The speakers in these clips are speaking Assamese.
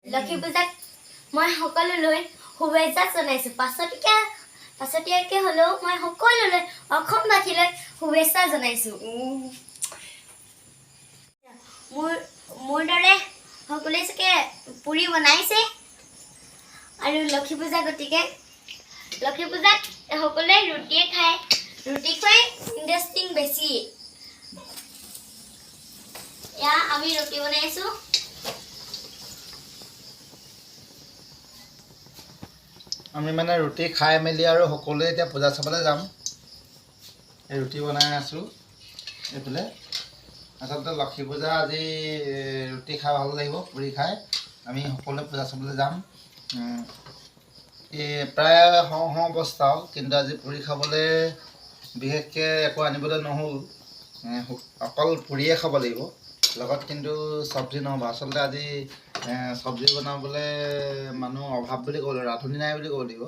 লক্ষী পূজাত মই সকলোলৈ শুভেচ্ছা জনাইছোঁ। পাছতীয়াকৈ হ'লেও মই সকলোলৈ অসমবাসীলৈ শুভেচ্ছা জনাইছোঁ। মোৰ দৰে সকলোৱে চাগে পুৰি বনাইছে আৰু লক্ষী পূজা, গতিকে লক্ষী পূজাত সকলোৱে ৰুটিয়ে খায়। ৰুটি খুৱাই ইণ্টাৰেষ্টিং বেছি। এয়া আমি ৰুটি বনাইছোঁ। আমি মানে ৰুটি খাই মেলি আৰু সকলোৱে এতিয়া পূজা চাবলৈ যাম। এই ৰুটি বনাই আছোঁ এইফালে। আচলতে লক্ষী পূজা আজি ৰুটি খাই ভাল লাগিব, পুৰি খাই আমি সকলোৱে পূজা চাবলৈ যাম। প্ৰায় হওঁ অৱস্থাও, কিন্তু আজি পুৰি খাবলৈ বিশেষকৈ একো আনিবলৈ নহ'ল। অকল পুৰিয়ে খাব লাগিব, লগত কিন্তু চব্জি নহ'ব। আচলতে আজি চব্জি বনাবলৈ মানুহ অভাৱ বুলি ক'ব লাগিব, ৰান্ধনি নাই বুলি ক'ব লাগিব।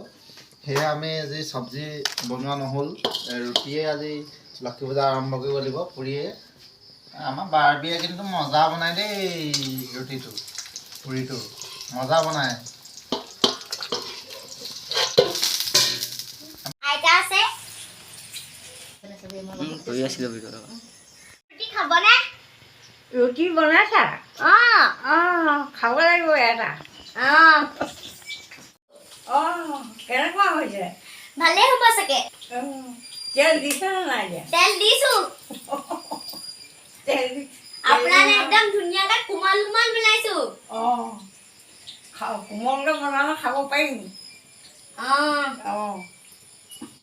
সেয়ে আমি আজি চব্জি বনোৱা নহ'ল, ৰুটিয়ে আজি লক্ষী পূজা আৰম্ভ কৰিব লাগিব পুৰিয়ে। আমাৰ বাৰ্বিয়ে কিন্তু মজা বনায় দেই, পুৰিটো মজা বনায়। আইতা আছে ৰুটি খাবনে? ৰুটি বনাইছা? খাব লাগিব এটা। কেনেকুৱা হৈছে? ভালেই হ'ব চাগে। তেল দিছে নে নাই দিয়া? তেল দিছোঁ। তেল আপোনাৰ একদম ধুনীয়াকৈ কোমল বনাইছোঁ। কোমলকৈ বনালে খাব পাৰিম।